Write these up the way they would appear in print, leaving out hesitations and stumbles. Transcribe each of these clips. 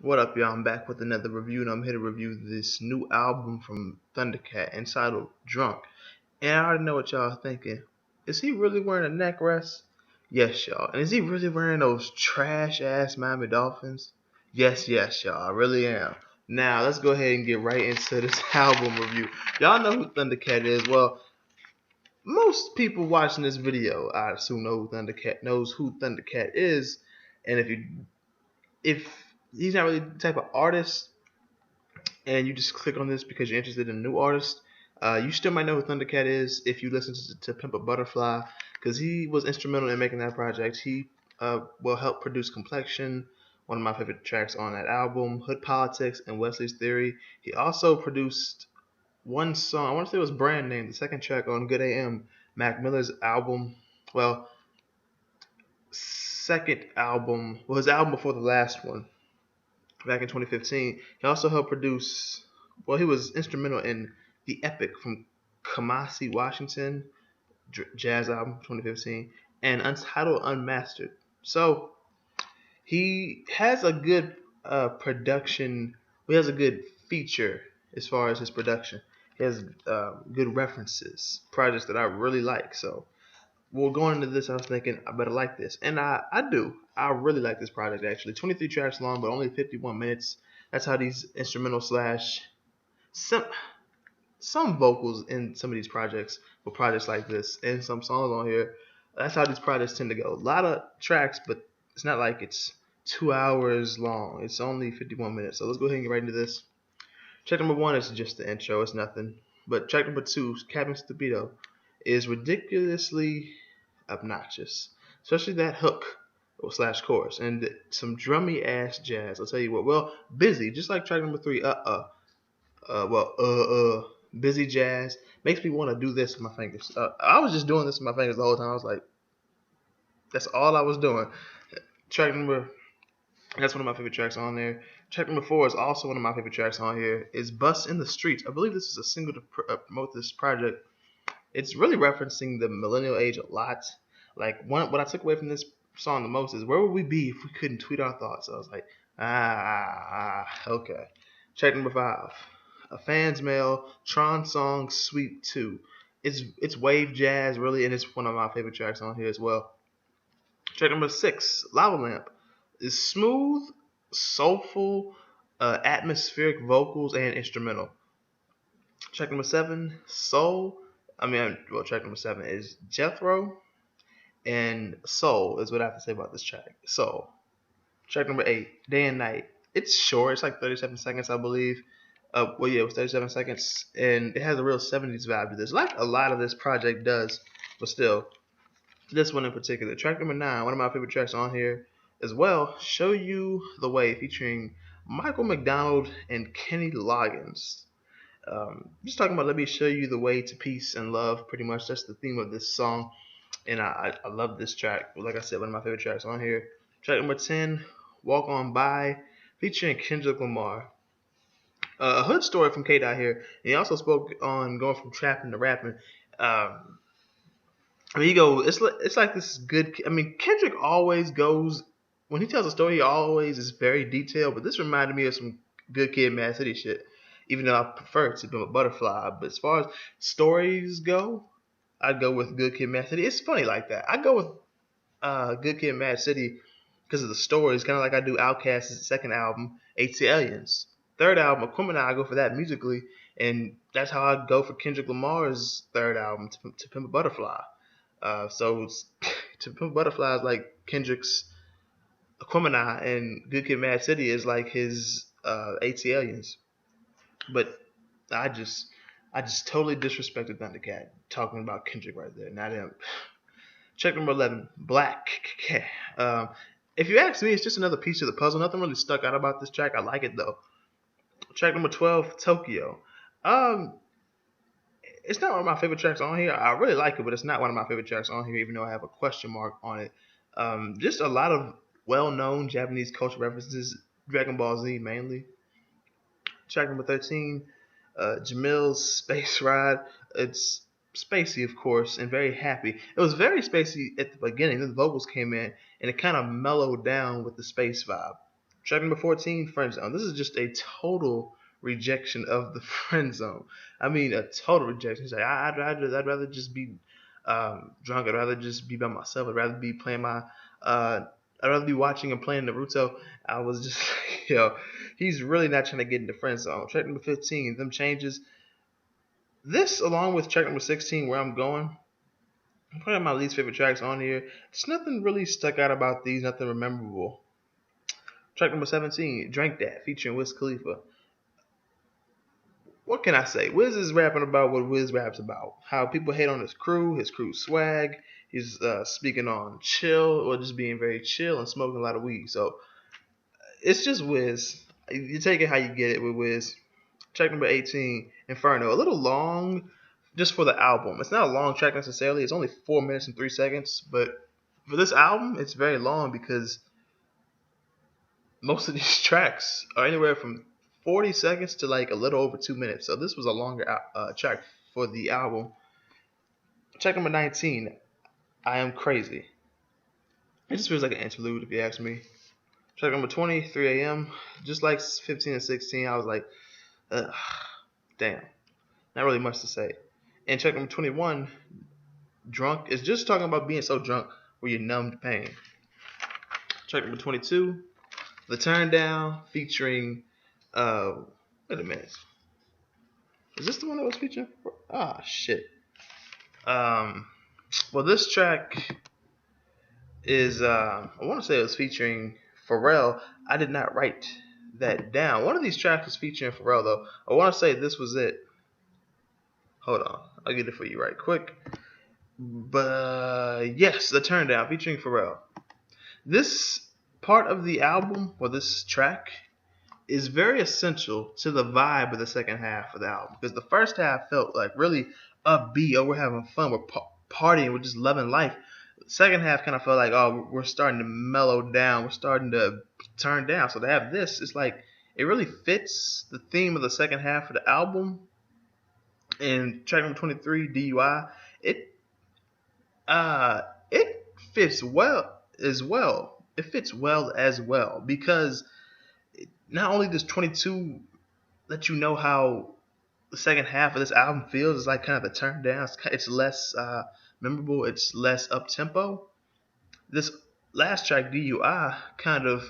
What up, y'all? I'm back with another review, and I'm here to review this new album from Thundercat entitled Drunk. And I already know what y'all are thinking. Is he really wearing a neck rest? Yes, y'all. And is he really wearing those trash ass Miami Dolphins? Yes, y'all. I really am. Now, let's go ahead and get right into this album review. Y'all know who Thundercat is. Well, most people watching this video, I assume knows who Thundercat is. And if he's not really the type of artist and you just click on this because you're interested in a new artist, you still might know who Thundercat is if you listen to Pimp a Butterfly, because he was instrumental in making that project. He will help produce Complexion, one of my favorite tracks on that album, Hood Politics, and Wesley's Theory. He also produced one song, I want to say it was Brand Name, the second track on Good AM, Mac Miller's album. Well, second album, well, his album before the last one, back in 2015. He also helped produce, well, he was instrumental in The Epic from Kamasi Washington, jazz album 2015, and Untitled Unmastered. So he has a good production, he has a good feature as far as his production. He has good references, projects that I really like. So well, going into this, I was thinking I better like this, and I do. I really like this project actually. 23 tracks long, but only 51 minutes. That's how these instrumental slash some some vocals in some of these projects for projects like this, and some songs on here. That's how these projects tend to go. A lot of tracks, but it's not like it's 2 hours long. It's only 51 minutes. So let's go ahead and get right into this. Track number one is just the intro. It's nothing. But track number two, Cabin Stupido, is ridiculously obnoxious, especially that hook or slash chorus and some drummy ass jazz. I'll tell you what. Well, busy, just like track number three. Busy jazz makes me want to do this with my fingers. I was just doing this with my fingers the whole time. I was like, that's all I was doing. Track number, that's one of my favorite tracks on there. Track number four is also one of my favorite tracks on here. Is Bust in the Streets. I believe this is a single to promote this project. It's really referencing the millennial age a lot. Like what I took away from this song the most is where would we be if we couldn't tweet our thoughts? So I was like, okay. Track number five, a fan's mail, Tron song Sweet 2. It's wave jazz really, and it's one of my favorite tracks on here as well. Track number six, Lava Lamp, is smooth, soulful, atmospheric vocals and instrumental. Track number seven, Soul. Track number seven is Jethro, and Soul is what I have to say about this track. Soul. Track number eight, Day and Night. It's short. It's like 37 seconds, I believe. It was 37 seconds, and it has a real 70s vibe to this, like a lot of this project does. But still, this one in particular. Track number nine, one of my favorite tracks on here as well. Show You the Way, featuring Michael McDonald and Kenny Loggins. Just talking about let me show you the way to peace and love. Pretty much that's the theme of this song, and I love this track. Like I said, one of my favorite tracks on here. Track number 10, Walk On By, featuring Kendrick Lamar. A hood story from K Dot here, and he also spoke on going from trapping to rapping. It's like this good. I mean, Kendrick always goes when he tells a story. He always is very detailed, but this reminded me of some Good Kid, Mad City shit. Even though I prefer to be a Butterfly, but as far as stories go, I'd go with Good Kid, Mad City. It's funny like that. I go with Good Kid, Mad City because of the stories, kind of like I do Outkast's second album, Eight Aliens. Third album, Aquemini, I go for that musically, and that's how I go for Kendrick Lamar's third album, To Pimp a Butterfly. So To Pimp a Butterfly is like Kendrick's Aquemini, and Good Kid, Mad City is like his Eight Aliens. But I just I just totally disrespected Thundercat talking about Kendrick right there, not him. Check number 11, Black Cat. If you ask me, it's just another piece of the puzzle. Nothing really stuck out about this track. I like it though. Track number 12, Tokyo. Um, it's not one of my favorite tracks on here. I really like it, but it's not one of my favorite tracks on here, even though I have a question mark on it. Just a lot of well-known Japanese culture references, Dragon Ball Z mainly. Track number 13, Jamil's Space Ride. It's spacey, of course, and very happy. It was very spacey at the beginning. Then the vocals came in, and it kind of mellowed down with the space vibe. Track number 14, Friend Zone. This is just a total rejection of the friend zone. I mean, a total rejection. He's like, I'd rather just be drunk. I'd rather just be by myself. I'd rather be playing my. I'd rather be watching and playing Naruto. I was just like, he's really not trying to get in the friend zone. Track number 15, Them Changes. This, along with track number 16, Where I'm Going, probably my least favorite tracks on here. There's nothing really stuck out about these. Nothing memorable. Track number 17, Drink That, featuring Wiz Khalifa. What can I say? Wiz is rapping about what Wiz raps about. How people hate on his crew swag. He's speaking on chill, or just being very chill and smoking a lot of weed. So it's just Wiz. You take it how you get it with Wiz. Track number 18, Inferno. A little long just for the album. It's not a long track necessarily. It's only 4 minutes and 3 seconds. But for this album, it's very long because most of these tracks are anywhere from 40 seconds to like a little over 2 minutes. So this was a longer track for the album. Track number 19, I Am Crazy. It just feels like an interlude if you ask me. Track number 20, 3 a.m. Just like 15 and 16, I was like, damn. Not really much to say. And track number 21, Drunk, is just talking about being so drunk where you're numb to pain. Track number 22, The Turn Down, featuring, wait a minute. Is this the one that was featuring? Shit. Well, this track is, I want to say it was featuring Pharrell. I did not write that down. One of these tracks was featuring Pharrell, though. I want to say this was it. Hold on. I'll get it for you right quick. But, yes, The Turn Down, featuring Pharrell. This part of the album, or this track, is very essential to the vibe of the second half of the album. Because the first half felt like really upbeat. Oh, we're having fun. We're partying. We're just loving life. The second half kind of felt like, oh, we're starting to mellow down. We're starting to turn down. So to have this, it's like it really fits the theme of the second half of the album. And track number 23, DUI, it fits well as well. It fits well as well because not only does 22 let you know how the second half of this album feels, it's like kind of the turn down. It's less memorable. It's less up tempo. This last track, DUI, kind of.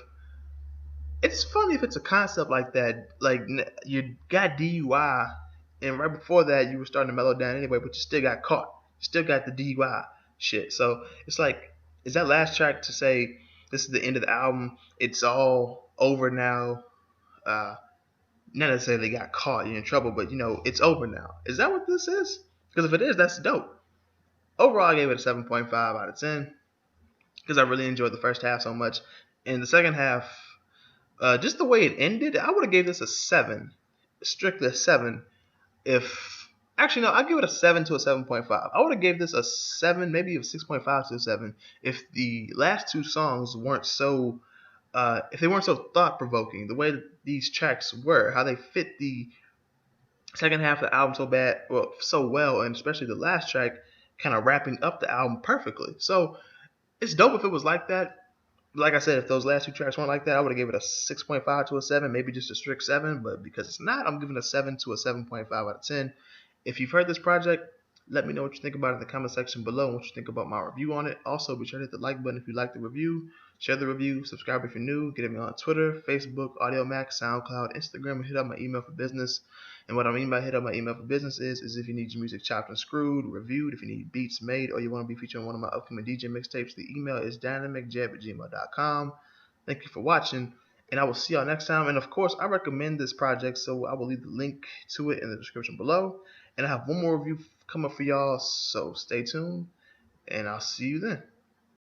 It's funny if it's a concept like that. Like you got DUI, and right before that you were starting to mellow down anyway, but you still got caught. You still got the DUI shit. So it's like, is that last track to say this is the end of the album? It's all over now. Not necessarily got caught, you're in trouble, but it's over now. Is that what this is? Because if it is, that's dope. Overall, I gave it a 7.5 out of 10 because I really enjoyed the first half so much. And the second half, just the way it ended, I would have gave this a 7, strictly a 7. Actually, no, I'd give it a 7 to a 7.5. I would have gave this a 7, maybe a 6.5 to a 7, if the last two songs weren't so, if they weren't so thought-provoking. The way that these tracks were, how they fit the second half of the album so well, and especially the last track kind of wrapping up the album perfectly. So it's dope if it was like that. Like I said, if those last two tracks weren't like that, I would have given it a 6.5 to a 7, maybe just a strict 7. But because it's not, I'm giving it a 7 to a 7.5 out of 10. If you've heard this project, let me know what you think about it in the comment section below and what you think about my review on it. Also, be sure to hit the like button if you like the review. Share the review. Subscribe if you're new. Get me on Twitter, Facebook, AudioMac, SoundCloud, Instagram, and hit up my email for business. And what I mean by hit up my email for business is if you need your music chopped and screwed, reviewed, if you need beats made, or you want to be featured on one of my upcoming DJ mixtapes, the email is dynamicjeb@gmail.com. Thank you for watching, and I will see y'all next time. And of course, I recommend this project, so I will leave the link to it in the description below. And I have one more review coming for y'all, so stay tuned, and I'll see you then.